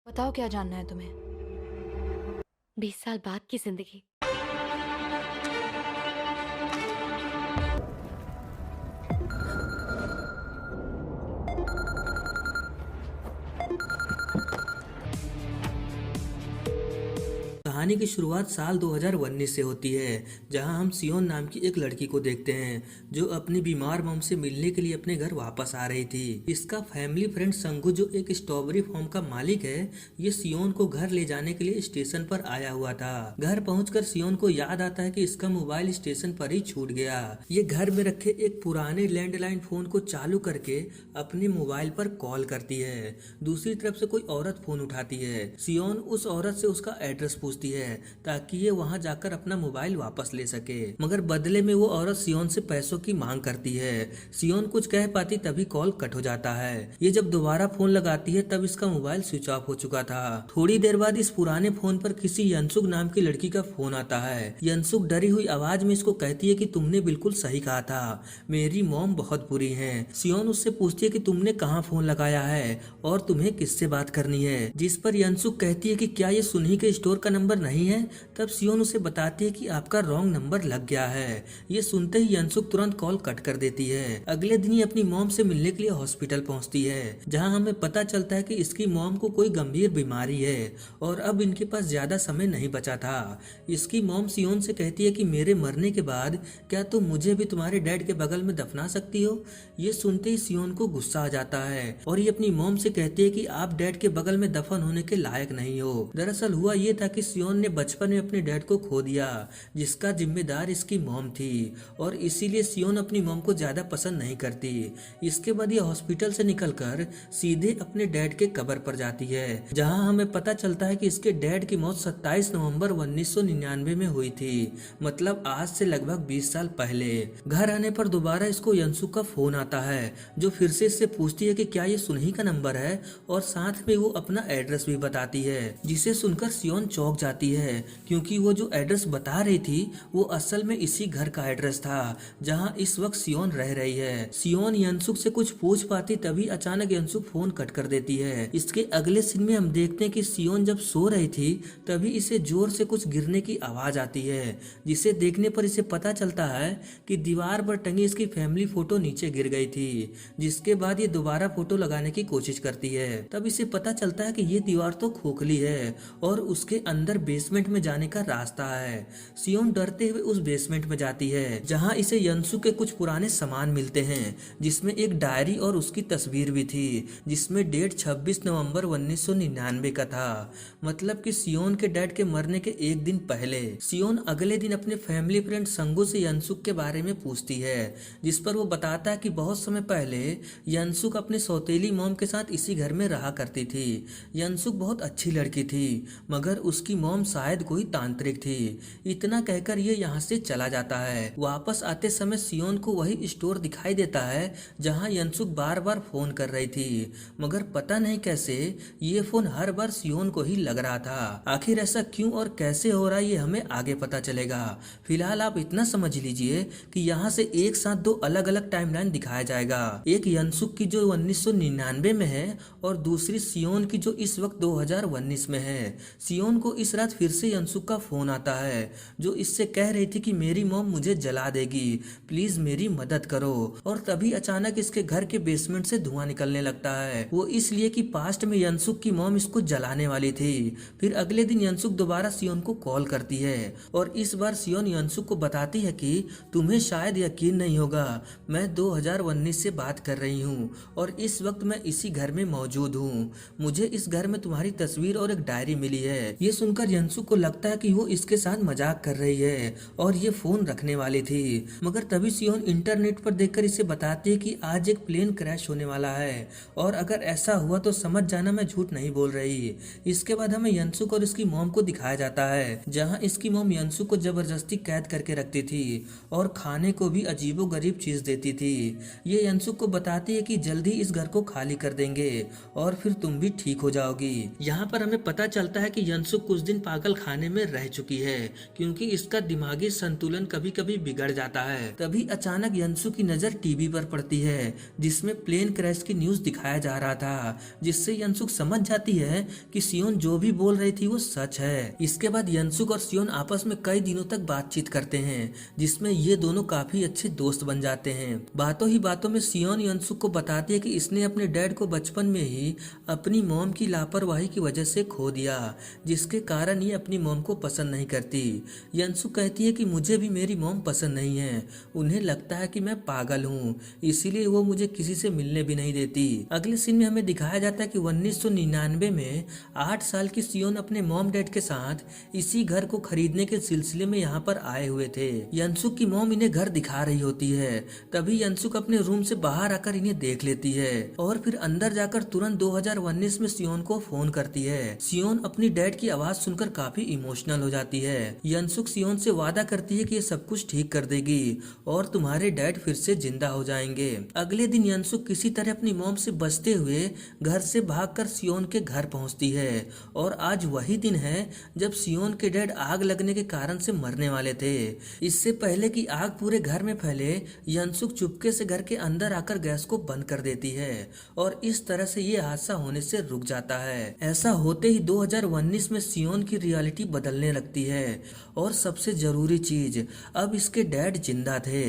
बताओ क्या जानना है तुम्हें। 20 साल बाद की जिंदगी। कहानी की शुरुआत साल 2019 से होती है, जहां हम सियोन नाम की एक लड़की को देखते हैं जो अपनी बीमार मॉम से मिलने के लिए अपने घर वापस आ रही थी। इसका फैमिली फ्रेंड संगू, जो एक स्ट्रॉबेरी फार्म का मालिक है, ये सियोन को घर ले जाने के लिए स्टेशन पर आया हुआ था। घर पहुंचकर सियोन को याद आता है कि इसका मोबाइल स्टेशन पर ही छूट गया। ये घर में रखे एक पुराने लैंडलाइन फोन को चालू करके अपने मोबाइल पर कॉल करती है। दूसरी तरफ से कोई औरत फोन उठाती है। सियोन उस औरत से उसका एड्रेस पूछती है ताकि ये वहां जाकर अपना मोबाइल वापस ले सके, मगर बदले में वो औरत सियोन से पैसों की मांग करती है। सियोन कुछ कह पाती तभी कॉल कट हो जाता है। ये जब दोबारा फोन लगाती है तब इसका मोबाइल स्विच ऑफ हो चुका था। थोड़ी देर बाद इस पुराने फोन पर किसी यंसुक नाम की लड़की का फोन आता है। यंसुक डरी हुई आवाज में इसको कहती है कि तुमने बिल्कुल सही कहा था, मेरी मॉम बहुत बुरी है। सियोन उससे पूछती है कि तुमने कहाँ फोन लगाया है और तुम्हें किससे बात करनी है, जिस पर यंसुक कहती है कि क्या ये सुनही के स्टोर का नंबर नहीं है। तब सियोन उसे बताती है कि आपका रॉन्ग नंबर लग गया है। ये सुनते ही यंसुक तुरंत कॉल कट कर देती है। अगले दिन ही अपनी मॉम से मिलने के लिए हॉस्पिटल पहुंचती है, जहां हमें पता चलता है कि इसकी मॉम को कोई गंभीर बीमारी है और अब इनके पास ज्यादा समय नहीं बचा था। इसकी मॉम सियोन से कहती है कि मेरे मरने के बाद क्या तुम मुझे भी तुम्हारे डैड के बगल में दफना सकती हो। ये सुनते ही सियोन को गुस्सा आ जाता है और ये अपनी मॉम से कहती है कि आप डैड के बगल में दफन होने के लायक नहीं हो। दरअसल हुआ ये था कि सियोन ने बचपन में अपने डैड को खो दिया, जिसका जिम्मेदार इसकी मॉम थी, और इसीलिए सियोन अपनी मॉम को ज्यादा पसंद नहीं करती। इसके बाद ये हॉस्पिटल से निकलकर सीधे अपने डैड के कब्र पर जाती है, जहां हमें पता चलता है कि इसके डैड की मौत 27 नवंबर 1999 में हुई थी, मतलब आज से लगभग 20 साल पहले। घर आने पर दोबारा इसको यंसुक का फोन आता है, जो फिर से इससे पूछती है कि क्या ये सुनही का नंबर है, और साथ में वो अपना एड्रेस भी बताती है, जिसे सुनकर सियोन चौंक जाती है, क्योंकि वो जो एड्रेस बता रही थी वो असल में इसी घर का एड्रेस था जहां इस वक्त सियोन रह रही है। सियोन यंसुक से कुछ पूछ पाती तभी अचानक यंसुक फोन कट कर देती है। इसके अगले सीन में हम देखते हैं कि सियोन जब सो रही थी तभी इसे जोर से कुछ गिरने की आवाज आती है, जिसे देखने पर इसे पता चलता है कि दीवार पर टंगी इसकी फैमिली फोटो नीचे गिर गई थी। जिसके बाद ये दोबारा फोटो लगाने की कोशिश करती है। तब इसे पता चलता है कि ये दीवार तो खोखली है और उसके अंदर बेसमेंट में जाने का रास्ता है। सियोन डरते हुए उस बेसमेंट में जाती है, जहां इसे यंसु के कुछ पुराने सामान मिलते हैं, जिसमें एक डायरी और उसकी तस्वीर भी थी, जिसमें डेट 26 नवंबर 1999 का था, मतलब कि सियोन के डैड के मरने के एक दिन पहले। सियोन अगले दिन अपने फैमिली फ्रेंड संगू से यंसुक के बारे में पूछती है, जिस पर वो बताता है कि बहुत समय पहले यंसुक अपने सौतेली मॉम के साथ इसी घर में रहा करती थी। यंसुक बहुत अच्छी लड़की थी, मगर उसकी मॉम शायद कोई तांत्रिक थी। इतना कहकर ये यहाँ से चला जाता है। वापस आते समय सियोन को वही स्टोर दिखाई देता है जहाँ यंसुक बार बार फोन कर रही थी, मगर पता नहीं कैसे ये फोन हर बार सियोन को ही लग रहा था। आखिर ऐसा क्यों और कैसे हो रहा है ये हमें आगे पता चलेगा। फिलहाल आप इतना समझ लीजिए कि यहाँ से एक साथ दो अलग अलग टाइमलाइन दिखाया जाएगा, एक यंसुक की जो 1999 में है और दूसरी सियोन की जो इस वक्त 2019 में है। सियोन को इस रात फिर से यंसुक का फोन आता है, जो इससे कह रही थी कि मेरी मॉम मुझे जला देगी, प्लीज मेरी मदद करो। और तभी अचानक इसके घर के बेसमेंट से धुआं निकलने लगता है, वो इसलिए कि पास्ट में यंसुक की मॉम इसको जलाने वाली थी। फिर अगले दिन यंसुक दोबारा सियोन को कॉल करती है और इस बार सियोन यंसुक को बताती है कि तुम्हें शायद यकीन नहीं होगा, मैं 2019 से बात कर रही हूँ और इस वक्त मैं इसी घर में मौजूद हूँ। मुझे इस घर में तुम्हारी तस्वीर और एक डायरी मिली है। ये सुनकर यंसुक को लगता है कि वो इसके साथ मजाक कर रही है और ये फोन रखने वाली थी, मगर तभी सियोन इंटरनेट पर देखकर इसे बताती है कि आज एक प्लेन क्रैश होने वाला है और अगर ऐसा हुआ तो समझ जाना मैं झूठ नहीं बोल रही। इसके बाद हमें यंसुक और इसकी मॉम को दिखाया जाता है, जहाँ इसकी मॉम यंसुक को जबरदस्ती कैद करके रखती थी और खाने को भी अजीबो गरीब चीज देती थी। ये यंसुक को बताती है कि जल्दी इस घर को खाली कर देंगे और फिर तुम भी ठीक हो जाओगी। यहाँ पर हमें पता चलता है कि यंसुक कुछ दिन दिन पागल खाने में रह चुकी है क्योंकि इसका दिमागी संतुलन कभी कभी बिगड़ जाता है। तभी अचानक यंसु की नजर टीवी पर पड़ती है जिसमें प्लेन क्रैश की न्यूज दिखाया जा रहा था, जिससे यंसुक समझ जाती है कि सियोन जो भी बोल रही थी वो सच है। इसके बाद यंसुक और सियोन आपस में कई दिनों तक बातचीत करते हैं जिसमें ये दोनों काफी अच्छे दोस्त बन जाते हैं। बातों ही बातों में सियोन यंसुक को बताती है कि इसने अपने डैड को बचपन में ही अपनी मॉम की लापरवाही की वजह से खो दिया, जिसके कारण ये अपनी मॉम को पसंद नहीं करती। यंसुक कहती है कि मुझे भी मेरी मॉम पसंद नहीं है, उन्हें लगता है कि मैं पागल हूँ, इसीलिए वो मुझे किसी से मिलने भी नहीं देती। अगले सीन में हमें दिखाया जाता है कि 1999 में 8 साल की सियोन अपने मॉम डैड के साथ इसी घर को खरीदने के सिलसिले में यहाँ पर आए हुए थे। यंसुक की मॉम इन्हें घर दिखा रही होती है, तभी यंसुक अपने रूम से बाहर आकर इन्हें देख लेती है और फिर अंदर जाकर तुरंत 2019 में सियोन को फोन करती है। सियोन अपनी डैड की आवाज सुनकर काफी इमोशनल हो जाती है। यंसुक सियोन से वादा करती है कि ये सब कुछ ठीक कर देगी और तुम्हारे डैड फिर से जिंदा हो जाएंगे। अगले दिन यंसुक किसी तरह अपनी मॉम से बचते हुए घर से भागकर सियोन के घर पहुंचती है और आज वही दिन है जब सियोन के डैड आग लगने के कारण से मरने वाले थे। इससे पहले कि आग पूरे घर में फैले, यंसुक चुपके से घर के अंदर आकर गैस को बंद कर देती है और इस तरह से ये हादसा होने से रुक जाता है। ऐसा होते ही 2019 में सियोन की रियलिटी बदलने लगती है और सबसे जरूरी चीज, अब इसके डैड जिंदा थे।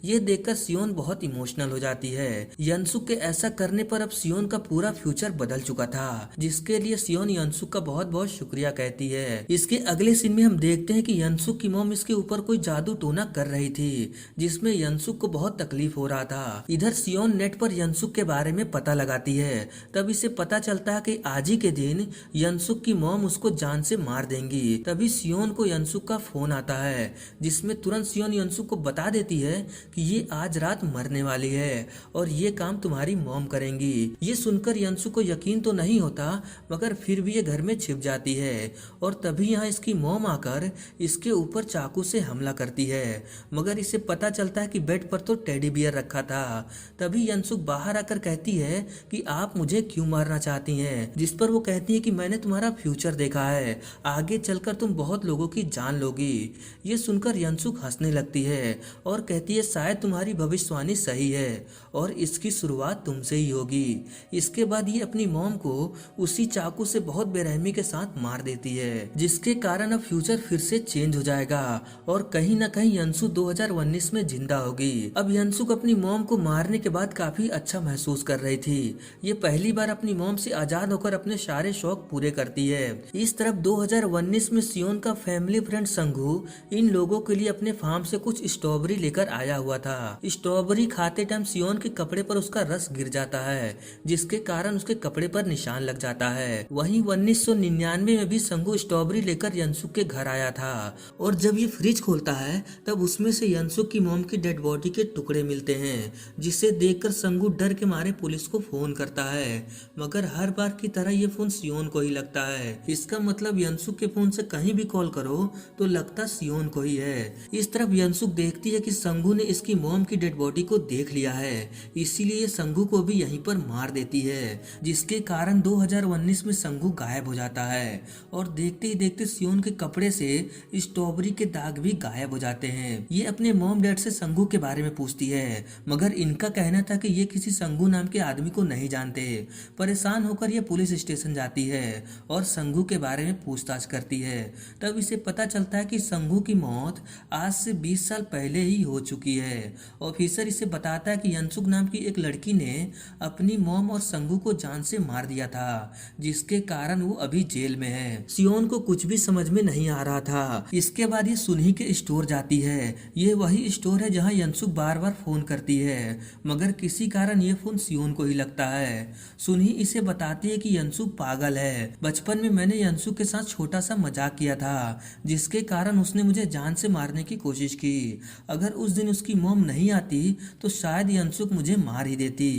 ये देखकर सियोन बहुत इमोशनल हो जाती है। यंसुक के ऐसा करने पर अब सियोन का पूरा फ्यूचर बदल चुका था, जिसके लिए सियोन यंसुक का बहुत बहुत शुक्रिया कहती है। इसके अगले सीन में हम देखते हैं कि यंसुक की मॉम इसके ऊपर कोई जादू टोना कर रही थी जिसमें यंसुक को बहुत तकलीफ हो रहा था। इधर सियोन नेट पर यंसुक के बारे में पता लगाती है, तब इसे पता चलता है कि आज ही के दिन यंसुक की मॉम उसको जान से मार देंगी। तभी सियोन को यंसुक का फोन आता है जिसमें तुरंत सियोन यंसुक को बता देती है कि ये आज रात मरने वाली है और ये काम तुम्हारी मॉम करेंगी। ये सुनकर यंसुक को यकीन तो नहीं होता, मगर फिर भी ये घर में छिप जाती है और तभी यहाँ इसकी मॉम आकर इसके ऊपर चाकू से हमला करती है, मगर इसे पता चलता है कि बेड पर तो टेडी बियर रखा था। तभी यंसुक बाहर आकर कहती है कि आप मुझे क्यों मारना चाहती हैं, जिस पर वो कहती है कि मैंने तुम्हारा फ्यूचर देखा है, आगे चलकर तुम बहुत लोगों की जान लोगी। ये सुनकर यंसुक हंसने लगती है और कहती है शायद तुम्हारी भविष्यवाणी सही है और इसकी शुरुआत तुमसे ही होगी। इसके बाद ये अपनी मॉम को उसी चाकू से बहुत बेरहमी के साथ मार देती है, जिसके कारण अब फ्यूचर फिर से चेंज हो जाएगा और कहीं न कहीं यंसुक 2019 में जिंदा होगी। अब यंसुक अपनी मॉम को मारने के बाद काफी अच्छा महसूस कर रही थी। ये पहली बार अपनी मॉम से आजाद होकर अपने सारे शौक पूरे करती है। इस तरफ 2019 में सियोन का फैमिली फ्रेंड संगू इन लोगों के लिए अपने फार्म से कुछ स्ट्रॉबेरी लेकर आया हुआ था। स्ट्रॉबेरी खाते टाइम सियोन के कपड़े पर उसका रस गिर जाता है, जिसके कारण उसके कपड़े पर निशान लग जाता है। वहीं 1999 में भी संगू स्ट्रॉबेरी लेकर यंसुक के घर आया था और जब ये फ्रिज खोलता है तब उसमें से यंसुक की मॉम की डेड बॉडी के टुकड़े मिलते हैं, जिसे देखकर संगू डर के मारे पुलिस को फोन करता है, मगर हर बार की तरह ये फोन सियोन को ही लगता है। इसका मतलब यंसुक के फोन से कहीं भी कॉल करो तो लगता सियोन को ही है। इस तरफ यंसुक देखती है कि संगू ने इसकी मॉम की डेड बॉडी को देख लिया है, इसीलिए संगू को भी यहीं पर मार देती है, जिसके कारण 2019 में संगू गायब हो जाता है और देखते ही देखते सियोन के कपड़े से स्ट्रॉबेरी के दाग भी गायब हो जाते हैं। ये अपने मॉम डैड से संगू के बारे में पूछती है, मगर इनका कहना था कि ये किसी संगू नाम के आदमी को नहीं जानते। परेशान होकर ये पुलिस स्टेशन जाती है और संगू के बारे में पूछताछ करती है। तब इसे पता चलता है कि संगू की मौत आज से 20 साल पहले ही हो चुकी है। ऑफिसर इसे बताता है कि यंसुक नाम की एक लड़की ने अपनी मॉम और संगू को जान से मार दिया था, जिसके कारण वो अभी जेल में है। सियोन को कुछ भी समझ में नहीं आ रहा था। इसके बाद ये सुनही के स्टोर जाती है। ये वही स्टोर है जहाँ यंसुक बार बार फोन करती है, मगर किसी कारण ये फोन सियोन को ही लगता है। सुनही इसे बताती है कि यंसुक पागल है। बचपन में मैंने यंसुक के साथ छोटा सा मजाक किया था, जिसके कारण उसने मुझे जान से मारने की कोशिश की। अगर उस दिन उसकी मॉम नहीं आती तो शायद यंसुक मुझे मार ही देती।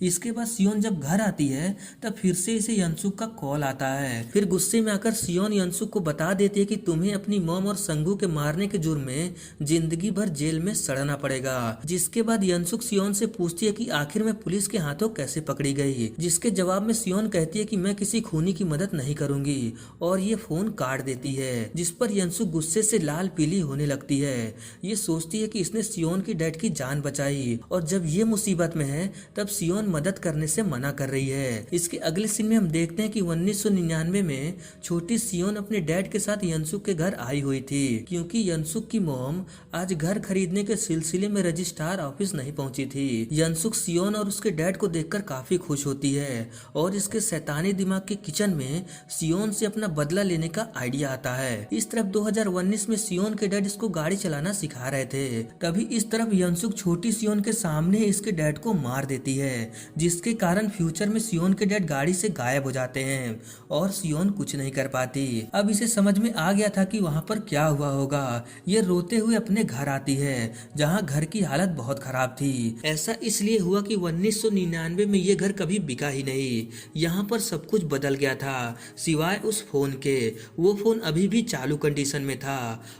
इसके बाद सियोन जब घर आती है तब फिर से इसे यंसुक का कॉल आता है। फिर गुस्से में आकर सियोन यंसुक को बता देती है कि तुम्हें अपनी मॉम और संगू के मारने के जुर्म में जिंदगी भर जेल में सड़ना पड़ेगा। जिसके बाद यंसुक सियोन से पूछती है कि आखिर में पुलिस के हाथों कैसे पकड़ी गई, जिसके जवाब में सियोन कहती है कि मैं किसी खूनी की मदद नहीं करूंगी और ये फोन काट देती है, जिस पर यंसुक गुस्से से लाल पीली होने लगती है। ये सोचती है कि इसने सियोन की डैड की जान बचाई, और जब ये मुसीबत में है तब सियोन मदद करने से मना कर रही है। इसके अगले सीन में हम देखते हैं कि 1999 में छोटी सियोन अपने डैड के साथ यंसुक के घर आई हुई थी, क्योंकि यंसुक की मॉम आज घर खरीदने के सिलसिले में रजिस्ट्रार ऑफिस नहीं पहुंची थी। यंसुक सियोन और उसके डैड को देखकर काफी खुश होती है, और इसके शैतानी दिमाग के किचन में सियोन से अपना बदला लेने का आइडिया आता है। इस तरफ 2019 में सियोन के डैड इसको गाड़ी चलाना सिखा रहे थे, तभी इस तरफ यंसुक छोटी सियोन के सामने इसके डैड को मार देती है, जिसके कारण फ्यूचर में सियोन के डैड गाड़ी से गायब हो जाते हैं और सियोन कुछ नहीं कर पाती। अब इसे समझ में आ गया था कि वहाँ पर क्या हुआ होगा। ये रोते हुए अपने घर आती है, जहाँ घर की हालत बहुत खराब थी। ऐसा इसलिए हुआ कि 1999 में ये घर कभी बिका ही नहीं। यहाँ पर सब कुछ बदल गया था सिवाय उस फोन के। वो फोन अभी भी चालू कंडीशन में था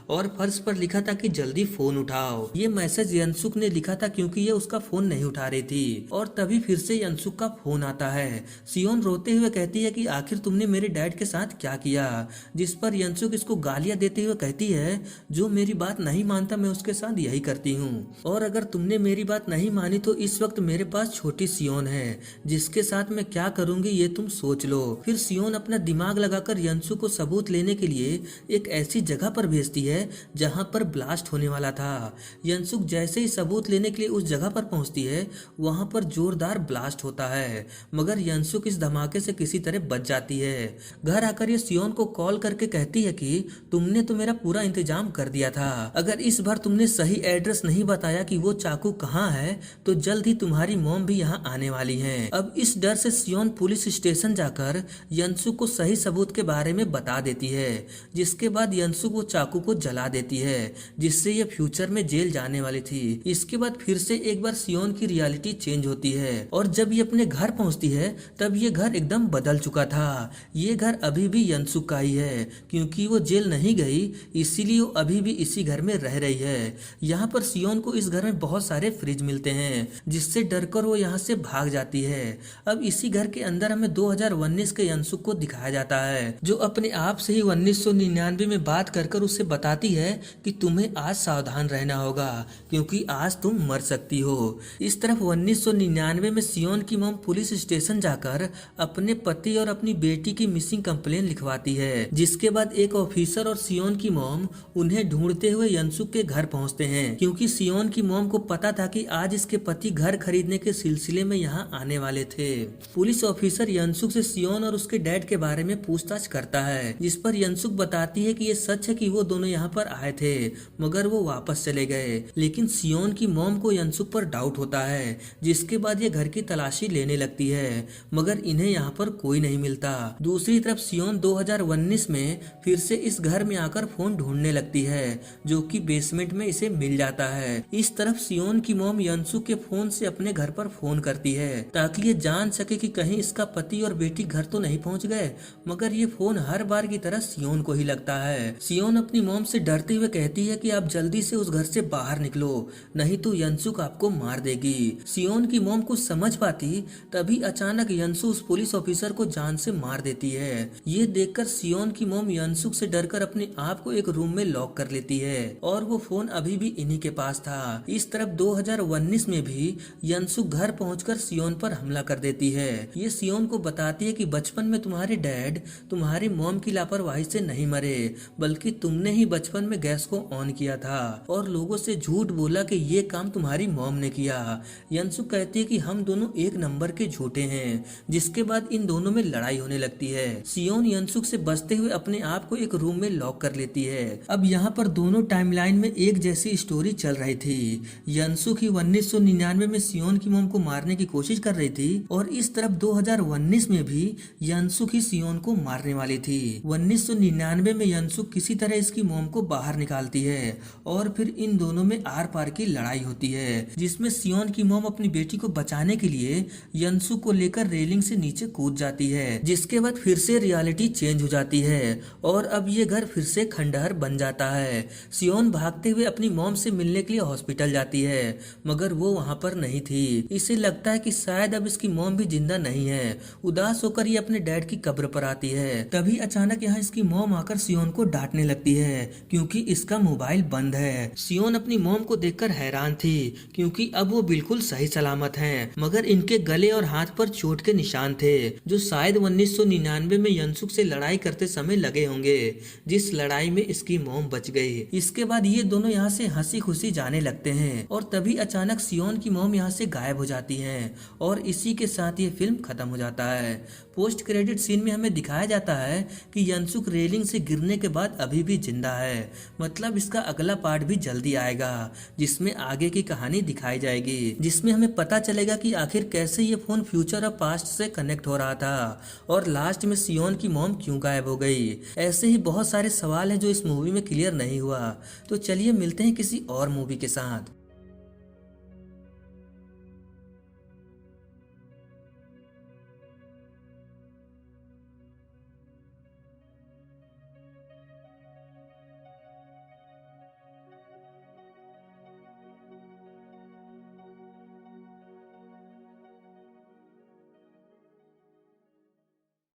और फर्श पर लिखा था कि जल्दी फोन उठाओ। ये मैसेज यंसुक ने लिखा था क्योंकि ये उसका फोन नहीं उठा रही थी। और तभी फिर से यंसुक का फोन आता है। सियोन रोते हुए कहती है कि आखिर तुमने मेरे डैड के साथ क्या किया, जिस पर यंसुक इसको गालियां देते हुए कहती है, जो मेरी बात नहीं मानता मैं उसके साथ यही करती हूँ, और अगर तुमने मेरी बात नहीं मानी तो इस वक्त मेरे पास छोटी सियोन है, जिसके साथ मैं क्या करूंगी ये तुम सोच लो। फिर सियोन अपना दिमाग लगाकर यंसुक को सबूत लेने के लिए एक ऐसी जगह पर भेजती है जहाँ पर ब्लास्ट होने वाला था। यंसुक जैसे ही सबूत लेने के लिए उस जगह पर पहुंचती है, वहां पर जोरदार ब्लास्ट होता है, मगर यंसुक इस धमाके से किसी तरह बच जाती है। घर आकर ये सियोन को कॉल करके कहती है कि तुमने तो मेरा पूरा इंतजाम कर दिया था, अगर इस बार तुमने सही एड्रेस नहीं बताया कि वो चाकू कहाँ है तो जल्द ही तुम्हारी मॉम भी यहाँ आने वाली है। अब इस डर से सियोन पुलिस स्टेशन जाकर यंसुक को सही सबूत के बारे में बता देती है, जिसके बाद यंसुक वो चाकू को जला देती है, जिससे ये फ्यूचर में जेल जाने वाली थी। इसके बाद फिर से एक बार सियोन की रियलिटी चेंज होती है, और जब ये अपने घर पहुंचती है तब ये घर एकदम बदल चुका था। ये घर अभी भी यंसुक का ही है, क्योंकि वो जेल नहीं गई इसीलिए वो अभी भी इसी घर में रह रही है। यहाँ पर सियोन को इस घर में बहुत सारे फ्रिज मिलते हैं, जिससे डरकर वो यहाँ से भाग जाती है। अब इसी घर के अंदर हमें 2019 के यंसुक को दिखाया जाता है, जो अपने आप से ही 1999 में बात कर कर उससे बताती है कि तुम्हें आज सावधान रहना होगा, क्योंकि आज तुम मर सकती हो। इस तरफ 1999 में सियोन की मॉम पुलिस स्टेशन जाकर अपने पति और अपनी बेटी की मिसिंग कंप्लेन लिखवाती है, जिसके बाद एक ऑफिसर और सियोन की मॉम उन्हें ढूंढते हुए यंसुक के घर पहुंचते हैं, क्योंकि सियोन की मॉम को पता था कि आज इसके पति घर खरीदने के सिलसिले में यहाँ आने वाले थे। पुलिस ऑफिसर यंसुक से सियोन और उसके डैड के बारे में पूछताछ करता है, जिस पर यंसुक बताती है कि ये सच है कि वो दोनों यहाँ पर आए थे, मगर वो वापस चले गए। लेकिन सियोन की मॉम को यंसुक पर डाउट होता है, जिसके बाद ये घर की तलाशी लेने लगती है, मगर इन्हें यहाँ पर कोई नहीं मिलता। दूसरी तरफ सियोन 2019 में फिर से इस घर में आकर फोन ढूंढने लगती है, जो कि बेसमेंट में इसे मिल जाता है। इस तरफ सियोन की मॉम यंसुक के फोन से अपने घर पर फोन करती है, ताकि ये जान सके कि कहीं इसका पति और बेटी घर तो नहीं पहुंच गए, मगर ये फोन हर बार की तरह सियोन को ही लगता है। सियोन अपनी मॉम से डरते हुए कहती है कि आप जल्दी से उस घर से बाहर निकलो, नहीं तो यंसुक आपको मार देगी। सियोन की मॉम कुछ समझ पाती तभी अचानक यंसु उस पुलिस ऑफिसर को जान से मार देती है। ये देखकर सियोन की मॉम यंसुक से डरकर अपने आप को एक रूम में लॉक कर लेती है, और वो फोन अभी भी इन्हीं के पास था। इस तरफ 2019 में भी यंसुक घर पहुंचकर सियोन पर हमला कर देती है। ये सियोन को बताती है कि बचपन में तुम्हारे डैड तुम्हारी मॉम की लापरवाही से नहीं मरे, बल्कि तुमने ही बचपन में गैस को ऑन किया था और लोगों से झूठ बोला कि ये काम तुम्हारी मॉम ने किया। यंसुक कहती है कि हम दोनों एक नंबर के झूठे हैं, जिसके बाद इन दोनों में लड़ाई होने लगती है। सियोन यंसुक से बचते हुए अपने आप को एक रूम में लॉक कर लेती है। अब यहाँ पर दोनों टाइमलाइन में एक जैसी स्टोरी चल रही थी। यंसुक ही 1999 में सियोन की मॉम को मारने की कोशिश कर रही थी, और इस तरफ 2019 में भी यंसुक ही सियोन को मारने वाली थी। 1999 में यंसुक किसी तरह इसकी मॉम को बाहर निकालती है, और फिर इन दोनों में आर पार की लड़ाई होती है, जिसमें सियोन की मॉम अपनी बेटी को बचाने के लिए यंसुक को लेकर रेलिंग से नीचे कूद जाती है, जिसके बाद फिर से रियलिटी चेंज हो जाती है और अब ये घर फिर से खंडहर बन जाता है। सियोन भागते हुए अपनी मॉम से मिलने के लिए हॉस्पिटल जाती है, मगर वो वहाँ पर नहीं थी। इसे लगता है कि शायद अब इसकी मॉम भी जिंदा नहीं है। उदास होकर ये अपने डैड की कब्र पर आती है, तभी अचानक यहाँ इसकी मॉम आकर सियोन को डांटने लगती है क्योंकि इसका मोबाइल बंद है। सियोन अपनी मॉम को देखकर हैरान थी क्योंकि अब वो बिल्कुल सही सलामत हैं, मगर इनके गले और हाथ पर चोट के निशान थे जो शायद 1999 में यंसुक से लड़ाई करते समय लगे होंगे, जिस लड़ाई में इसकी मॉम बच गई। इसके बाद ये दोनों यहाँ से हंसी खुशी जाने लगते हैं और तभी अचानक सियोन की मॉम यहाँ से गायब हो जाती है और इसी के साथ ये फिल्म खत्म हो जाता है। पोस्ट क्रेडिट सीन में हमें दिखाया जाता है कि यंसुक रेलिंग से गिरने के बाद अभी भी जिंदा है, मतलब इसका अगला पार्ट भी जल्दी आएगा जिसमें आगे की कहानी दिखाई जाएगी, जिसमें हमें पता चलेगा कि आखिर कैसे ये फोन फ्यूचर और पास्ट से कनेक्ट हो रहा था और लास्ट में सियोन की मॉम क्यों गायब हो गई। ऐसे ही बहुत सारे सवाल हैं जो इस मूवी में क्लियर नहीं हुआ। तो चलिए मिलते हैं किसी और मूवी के साथ।